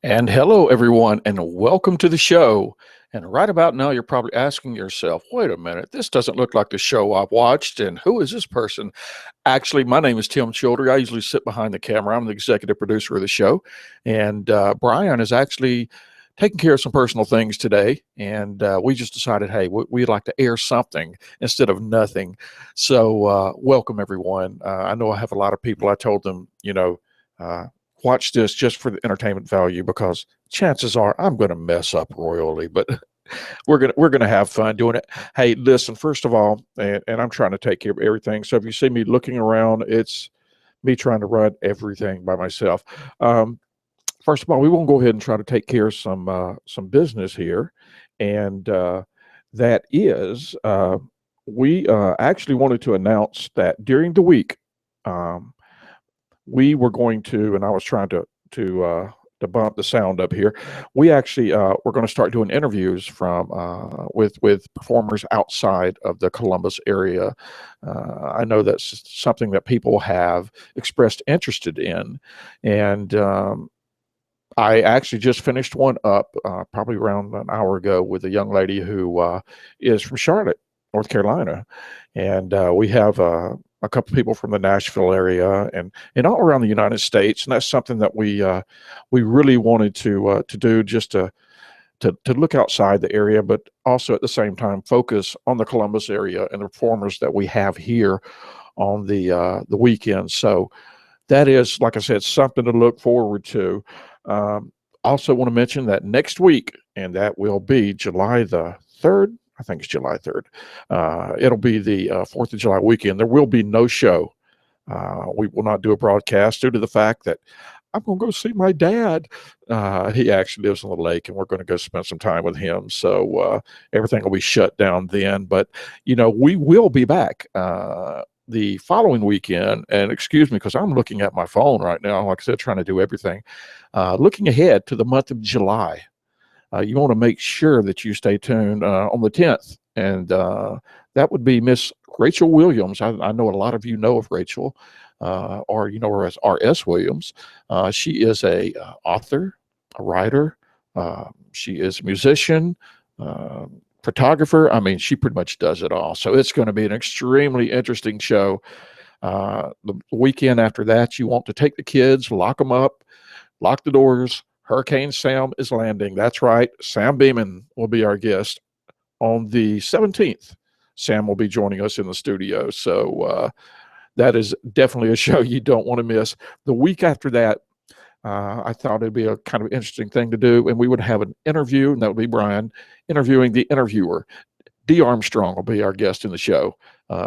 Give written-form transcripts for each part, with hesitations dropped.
And hello, everyone, and welcome to the show. And right about now, you're probably asking yourself, wait a minute, this doesn't look like the show I've watched. And who is this person? Actually, my name is Tim Childry. I usually sit behind the camera. I'm the executive producer of the show. And Brian is actually taking care of some personal things today. And we just decided, hey, we'd like to air something instead of nothing. So welcome, everyone. I know I have a lot of people. I told them, watch this just for the entertainment value, because chances are I'm going to mess up royally, but we're gonna have fun doing it. Hey, listen, first of all, and I'm trying to take care of everything. So if you see me looking around, it's me trying to run everything by myself. First of all, we won't go ahead and try to take care of some business here, and that is we actually wanted to announce that during the week. We were going to, and I was trying to bump the sound up here. We actually we're going to start doing interviews with performers outside of the Columbus area. I know that's something that people have expressed interested in, and I actually just finished one up probably around an hour ago with a young lady who is from Charlotte, North Carolina, and we have a couple people from the Nashville area and all around the United States, and that's something that we really wanted to do, just to look outside the area, but also at the same time focus on the Columbus area and the performers that we have here on the weekend. So that is, like I said, something to look forward to. Also want to mention that next week, and that will be July the 3rd. I think it's July 3rd. It'll be the 4th of July weekend. There will be no show. We will not do a broadcast due to the fact that I'm going to go see my dad. He actually lives on the lake, and we're going to go spend some time with him. So everything will be shut down then. But, we will be back the following weekend. And excuse me, because I'm looking at my phone right now, like I said, trying to do everything. Looking ahead to the month of July. You want to make sure that you stay tuned on the 10th. And that would be Miss Rachel Williams. I know a lot of you know of Rachel, or you know her as R.S. Williams. She is a author, a writer. She is a musician, photographer. I mean, she pretty much does it all. So it's going to be an extremely interesting show. The weekend after that, you want to take the kids, lock them up, lock the doors. Hurricane Sam is landing. That's right. Sam Beeman will be our guest on the 17th. Sam will be joining us in the studio. So that is definitely a show you don't want to miss. The week after that, I thought it'd be a kind of interesting thing to do, and we would have an interview, and that would be Brian interviewing the interviewer. Dee Armstrong will be our guest in the show.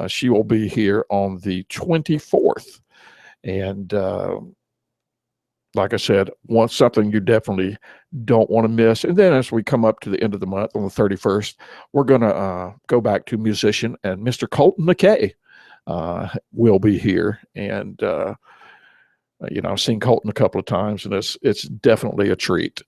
She will be here on the 24th. And like I said, something you definitely don't want to miss. And then as we come up to the end of the month on the 31st, we're going to go back to musician, and Mr. Colton McKay will be here. And, I've seen Colton a couple of times, and it's definitely a treat.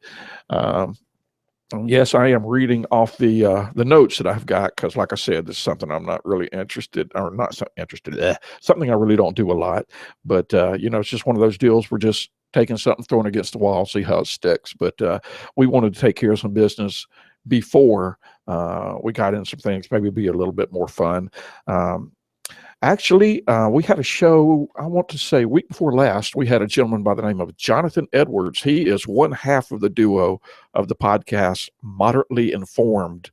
Yes, I am reading off the notes that I've got because, like I said, this is something I'm not really interested, or not so interested. Something I really don't do a lot. But it's just one of those deals. We're just taking something, throwing it against the wall, see how it sticks. But we wanted to take care of some business before we got in some things. Maybe be a little bit more fun. Actually, we had a show, I want to say week before last, we had a gentleman by the name of Jonathan Edwards. He is one half of the duo of the podcast, Moderately Informed.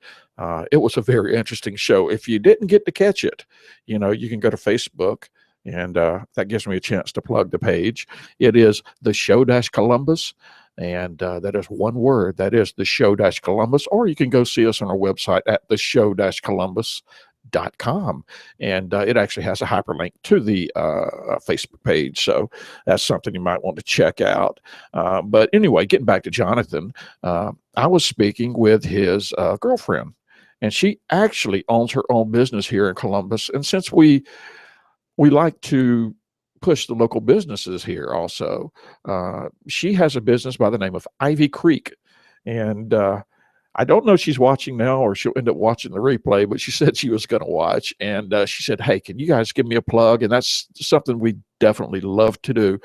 It was a very interesting show. If you didn't get to catch it, you can go to Facebook, and that gives me a chance to plug the page. It is the Show-Columbus. And that is one word. That is the Show-Columbus. Or you can go see us on our website at the Show-Columbus.com, and it actually has a hyperlink to the Facebook page, so that's something you might want to check out. But anyway, getting back to Jonathan, I was speaking with his girlfriend, and she actually owns her own business here in Columbus. And since we like to push the local businesses here also, she has a business by the name of Ivy Creek, and I don't know if she's watching now or she'll end up watching the replay, but she said she was going to watch. And she said, hey, can you guys give me a plug? And that's something we definitely love to do.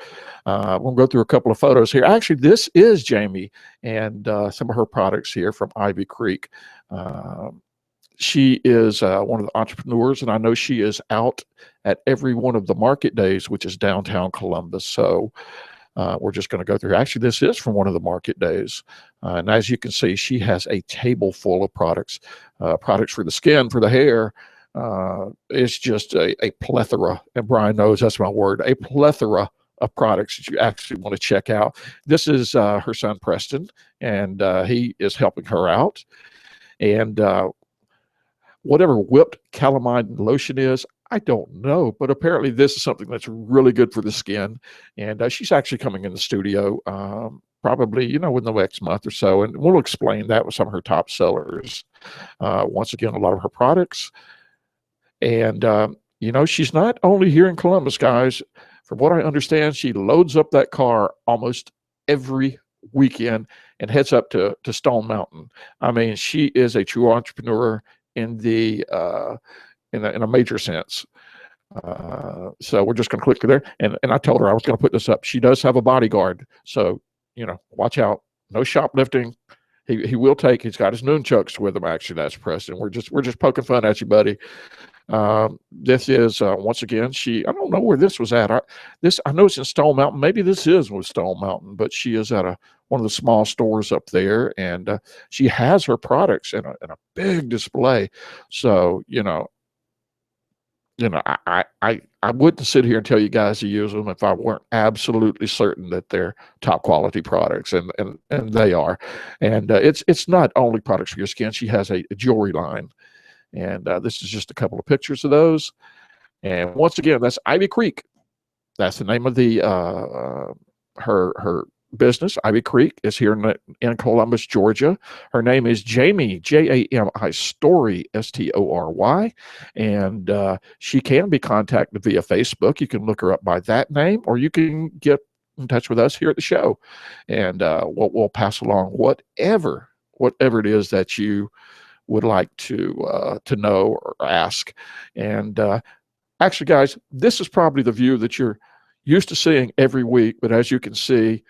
We'll go through a couple of photos here. Actually, this is Jamie and some of her products here from Ivy Creek. She is one of the entrepreneurs, and I know she is out at every one of the market days, which is downtown Columbus. So we're just going to go through. Actually, this is from one of the market days. And as you can see, she has a table full of products for the skin, for the hair. It's just a plethora. And Brian knows that's my word, a plethora of products that you actually want to check out. This is her son, Preston, and he is helping her out. And whatever whipped calamine lotion is, I don't know, but apparently this is something that's really good for the skin. And she's actually coming in the studio probably, within the next month or so. And we'll explain that with some of her top sellers. Once again, a lot of her products. And, she's not only here in Columbus, guys. From what I understand, she loads up that car almost every weekend and heads up to Stone Mountain. I mean, she is a true entrepreneur in a major sense. So we're just going to click through there. And I told her I was going to put this up. She does have a bodyguard. So, watch out. No shoplifting. He will take, he's got his nunchucks with him. Actually, that's Preston. We're just poking fun at you, buddy. This is, once again, I don't know where this was at. I know it's in Stone Mountain. Maybe this is with Stone Mountain, but she is at one of the small stores up there, and she has her products in a big display. So, I wouldn't sit here and tell you guys to use them if I weren't absolutely certain that they're top quality products, and they are. And it's not only products for your skin. She has a jewelry line, and this is just a couple of pictures of those. And once again, that's Ivy Creek. That's the name of the her business. Ivy Creek is here in Columbus, Georgia. Her name is Jamie, Jami Story, Story, and she can be contacted via Facebook. You can look her up by that name, or you can get in touch with us here at the show, and we'll pass along whatever it is that you would like to know or ask. And actually, guys, this is probably the view that you're used to seeing every week, but as you can see,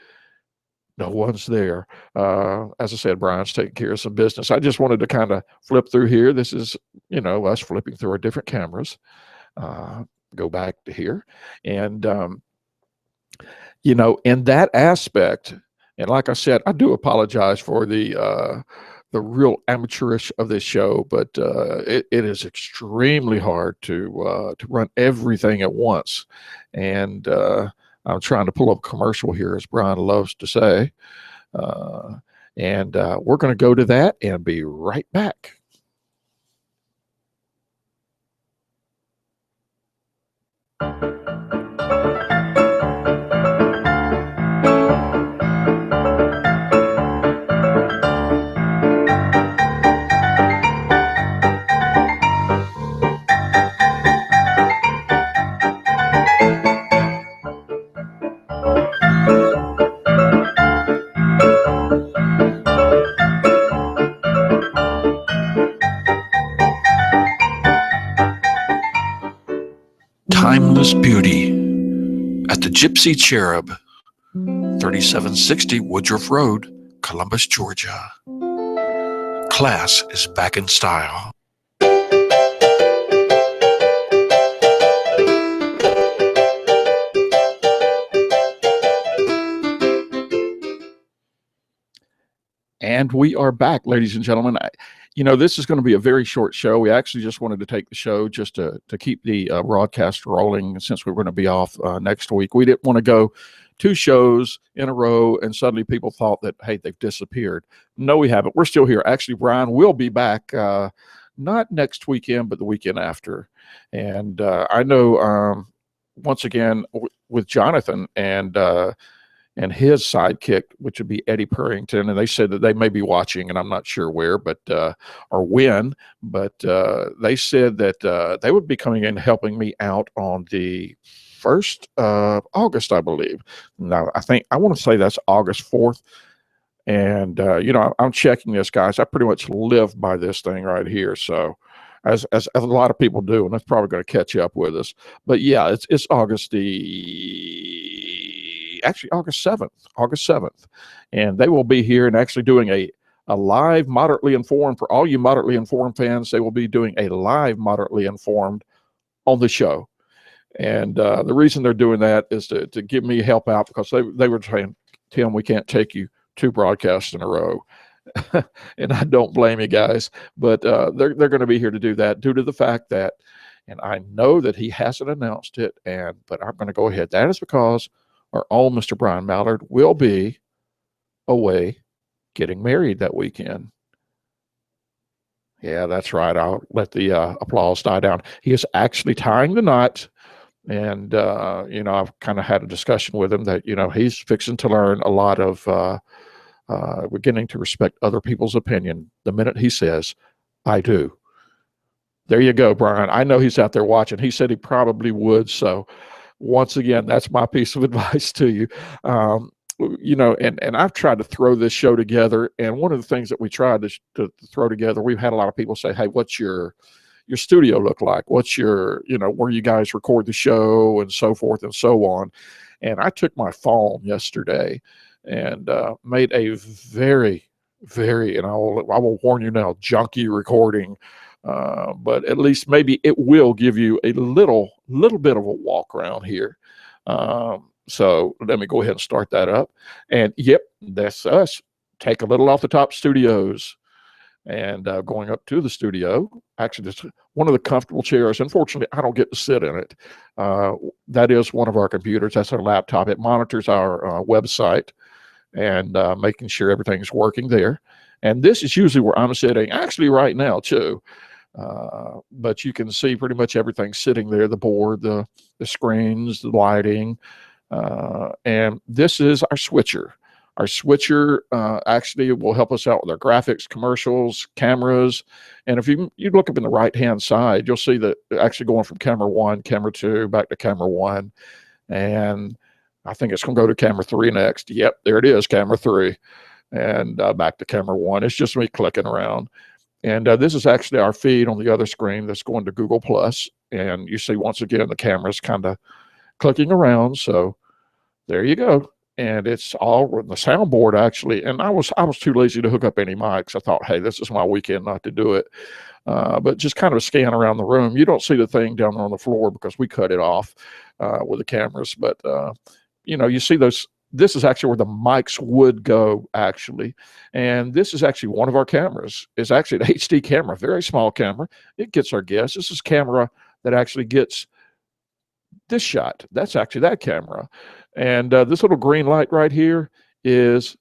no one's there. As I said, Brian's taking care of some business. I just wanted to kind of flip through here. This is, us flipping through our different cameras. Go back to here. And, in that aspect, and like I said, I do apologize for the real amateurish of this show, but it is extremely hard to run everything at once. And I'm trying to pull up a commercial here, as Brian loves to say. And we're going to go to that and be right back. Timeless beauty at the Gypsy Cherub, 3760 Woodruff Road, Columbus, Georgia. Class is back in style. And we are back, ladies and gentlemen. This is going to be a very short show. We actually just wanted to take the show just to keep the broadcast rolling, since we're going to be off next week. We didn't want to go 2 shows in a row and suddenly people thought that, hey, they've disappeared. No, we haven't. We're still here. Actually, Brian will be back not next weekend, but the weekend after. And I know, once again, with Jonathan and his sidekick, which would be Eddie Purrington. And they said that they may be watching, and I'm not sure where, but or when, but they said that they would be coming in helping me out on the 1st of August, I believe. Now, I want to say that's August 4th. And, I'm checking this, guys. I pretty much live by this thing right here. So, as a lot of people do, and that's probably going to catch up with us. But yeah, it's August August 7th. And they will be here and actually doing a live Moderately Informed. For all you Moderately Informed fans, they will be doing a live Moderately Informed on the show. And the reason they're doing that is to give me help out, because they were saying, Tim, we can't take you 2 broadcasts in a row. And I don't blame you guys, but they're going to be here to do that, due to the fact that, and I know that he hasn't announced it, but I'm going to go ahead. That is because our own Mr. Brian Mallard will be away getting married that weekend. Yeah, that's right. I'll let the applause die down. He is actually tying the knot. And, I've kind of had a discussion with him that, he's fixing to learn a lot of beginning to respect other people's opinion the minute he says, I do. There you go, Brian. I know he's out there watching. He said he probably would. So once again, that's my piece of advice to you. And I've tried to throw this show together. And one of the things that we tried to throw together, we've had a lot of people say, hey, what's your studio look like? What's your, where you guys record the show, and so forth and so on. And I took my phone yesterday and made a very, very, and I will warn you now, junky recording. But at least maybe it will give you a little bit of a walk around here. So let me go ahead and start that up. And yep, that's us. Take a little off the top studios, and going up to the studio. Actually, it's one of the comfortable chairs. Unfortunately, I don't get to sit in it. That is one of our computers. That's our laptop. It monitors our website and making sure everything's working there. And this is usually where I'm sitting, actually right now too. But you can see pretty much everything sitting there, the board, the screens, the lighting. And this is our switcher. Our switcher actually will help us out with our graphics, commercials, cameras. And if you look up in the right-hand side, you'll see that actually going from camera 1, camera 2, back to camera 1. And I think it's going to go to camera 3 next. Yep, there it is, camera 3. And back to camera 1. It's just me clicking around. And this is actually our feed on the other screen that's going to Google+. And you see, once again, the camera's kind of clicking around. So there you go. And it's all the soundboard, actually. And I was too lazy to hook up any mics. I thought, hey, this is my weekend not to do it. But just kind of scan around the room. You don't see the thing down there on the floor because we cut it off with the cameras. But, you see those. This is actually where the mics would go, actually. And this is actually one of our cameras. It's actually an HD camera, very small camera. It gets our guests. This is camera that actually gets this shot. That's actually that camera. And this little green light right here is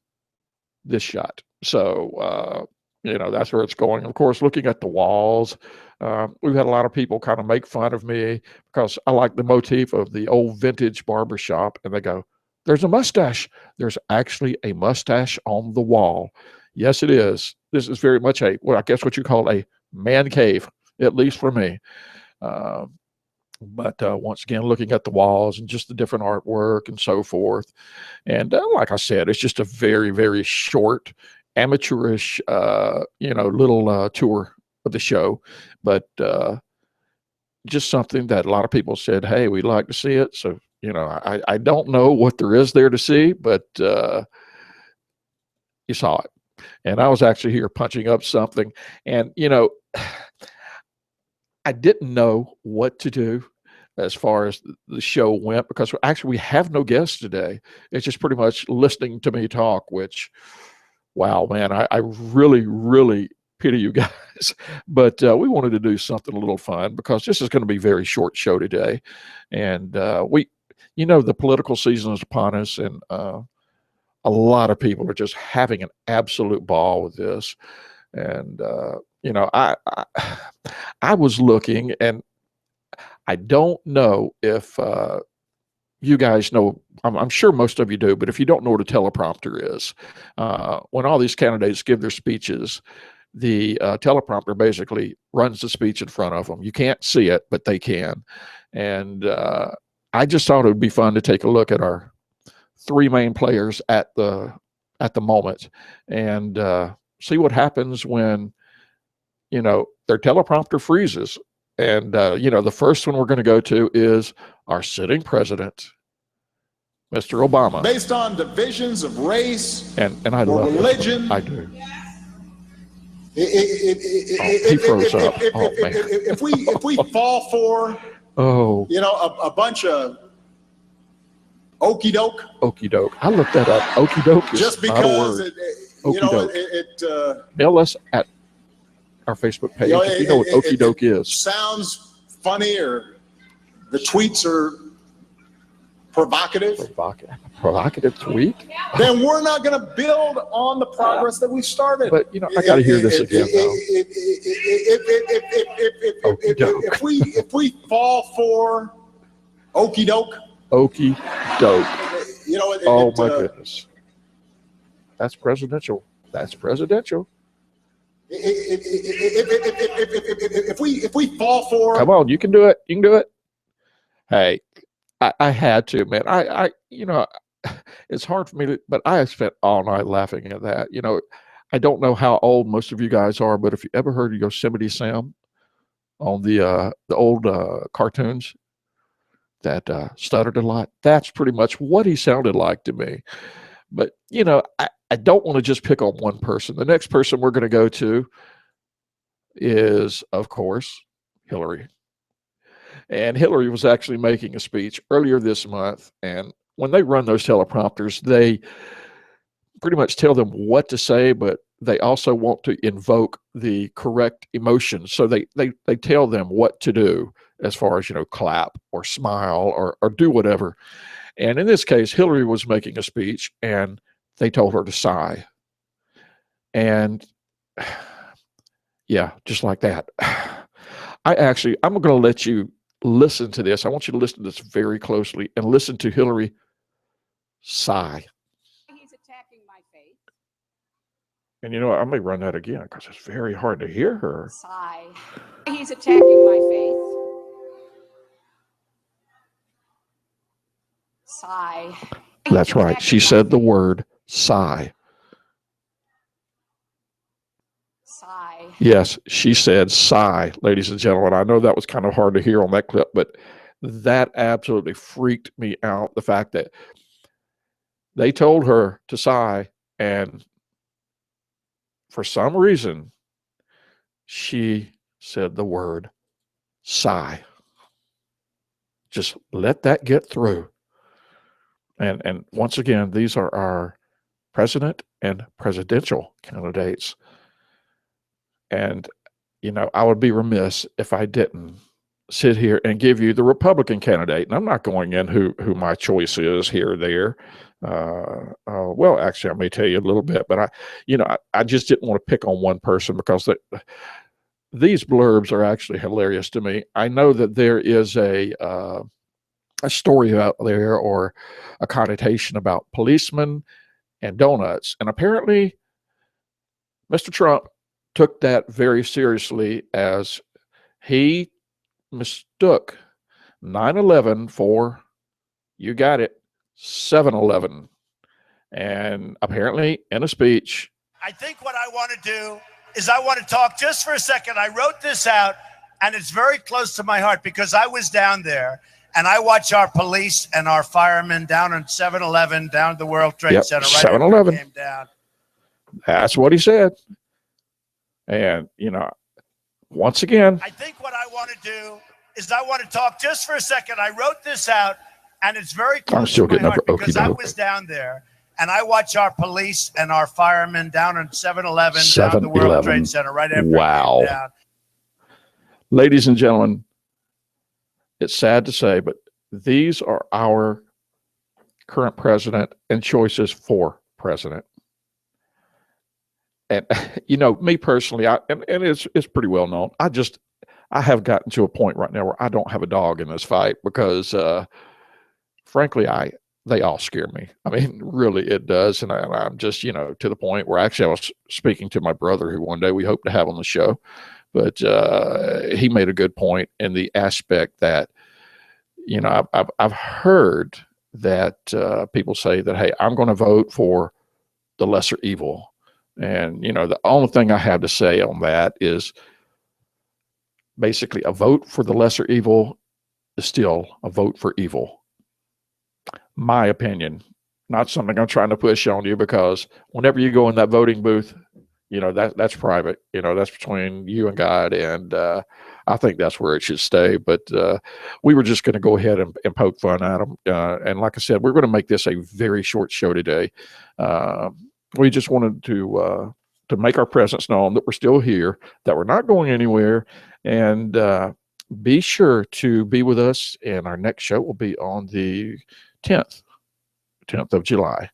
this shot. So, that's where it's going. Of course, looking at the walls, we've had a lot of people kind of make fun of me because I like the motif of the old vintage barber shop. And they go, there's a mustache. There's actually a mustache on the wall. Yes, it is. This is very much I guess what you call a man cave, at least for me. But once again, looking at the walls and just the different artwork and so forth. And like I said, it's just a very, very short, amateurish, little tour of the show. But just something that a lot of people said, hey, we'd like to see it. So, I don't know what there is there to see, but you saw it. And I was actually here punching up something. And, I didn't know what to do as far as the show went, because actually we have no guests today. It's just pretty much listening to me talk, which, wow, man, I really, really pity you guys. But we wanted to do something a little fun because this is going to be a very short show today. And the political season is upon us, and a lot of people are just having an absolute ball with this. And, I was looking, and I don't know if you guys know, I'm sure most of you do, but if you don't know what a teleprompter is, when all these candidates give their speeches, the teleprompter basically runs the speech in front of them. You can't see it, but they can. And I just thought it would be fun to take a look at our three main players at the moment and see what happens when, their teleprompter freezes. And, the first one we're going to go to is our sitting president, Mr. Obama. Based on divisions of race and I love religion. I do. He froze up. If we fall for a bunch of okey doke. Okey doke. I looked that up. Okey doke is just not a word. Mail us at our Facebook page if you know what okey doke is. Sounds funny, or the tweets are provocative. Provocative tweet? Then we're not going to build on the progress that we started. But I got to hear this again, though. If we fall for okey doke. Okey doke. Oh my goodness. That's presidential. That's presidential. If we fall for, come on, you can do it. You can do it. Hey, I had to, man. I it's hard for me to, but I spent all night laughing at that. I don't know how old most of you guys are, but if you ever heard of Yosemite Sam on the old cartoons that stuttered a lot, that's pretty much what he sounded like to me. But I don't want to just pick on one person. The next person we're going to go to is, of course, Hillary. And Hillary was actually making a speech earlier this month. And when they run those teleprompters, they pretty much tell them what to say, but they also want to invoke the correct emotions. So they tell them what to do as far as, clap or smile or do whatever. And in this case, Hillary was making a speech and they told her to sigh. And yeah, just like that. I'm going to let you listen to this. I want you to listen to this very closely and listen to Hillary sigh. He's attacking my faith. And I may run that again because it's very hard to hear her. Sigh. He's attacking my faith. Sigh. That's right. She said the word sigh. Sigh. Yes, she said sigh, ladies and gentlemen. I know that was kind of hard to hear on that clip, but that absolutely freaked me out. The fact that they told her to sigh, and for some reason, she said the word sigh. Just let that get through. And once again, these are our president and presidential candidates. And, I would be remiss if I didn't sit here and give you the Republican candidate. And I'm not going in who my choice is here or there. Well, actually, I may tell you a little bit, but I just didn't want to pick on one person because these blurbs are actually hilarious to me. I know that there is a story out there or a connotation about policemen and donuts. And apparently, Mr. Trump took that very seriously as he mistook 9/11 for, you got it, 7/11. And apparently, in a speech, I think what I want to do is I want to talk just for a second. I wrote this out, and it's very close to my heart because I was down there, and I watch our police and our firemen down on 7/11, down at the World Trade Center. Right 7/11 came down. That's what he said. And, once again, I think what I want to do is I want to talk just for a second. I wrote this out, and it's very close to my heart because I was down there, and I watch our police and our firemen down on 7/11, down at the World Trade Center. Right after wow. it came down. Ladies and gentlemen, it's sad to say, but these are our current president and choices for president. And, me personally, and it's pretty well known. I have gotten to a point right now where I don't have a dog in this fight because, frankly, they all scare me. I mean, really, it does. And I'm just, to the point where actually I was speaking to my brother who one day we hope to have on the show, but he made a good point in the aspect that, I've heard that people say that, hey, I'm going to vote for the lesser evil. And, the only thing I have to say on that is basically a vote for the lesser evil is still a vote for evil. My opinion, not something I'm trying to push on you, because whenever you go in that voting booth, that's private. That's between you and God. And I think that's where it should stay. But we were just going to go ahead and poke fun at them. And like I said, we're going to make this a very short show today. We just wanted to make our presence known, that we're still here, that we're not going anywhere, and be sure to be with us. And our next show will be on the 10th of July.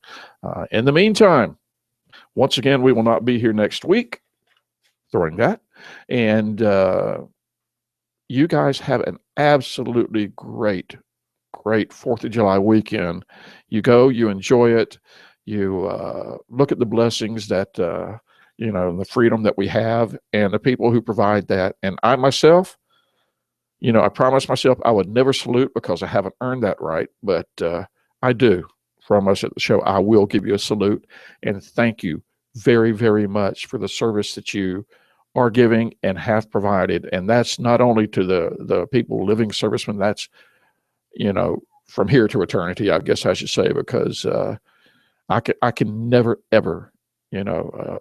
In the meantime, once again, we will not be here next week. Throwing that, and you guys have an absolutely great 4th of July weekend. You go, you enjoy it. You look at the blessings that, the freedom that we have and the people who provide that. And I myself, I promised myself I would never salute because I haven't earned that right. But I do. From us at the show, I will give you a salute. And thank you very, very much for the service that you are giving and have provided. And that's not only to the people, living servicemen, that's, from here to eternity, I guess I should say, because I can never, ever,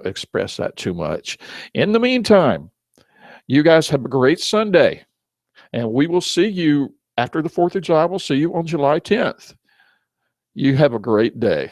express that too much. In the meantime, you guys have a great Sunday, and we will see you after the 4th of July. We'll see you on July 10th. You have a great day.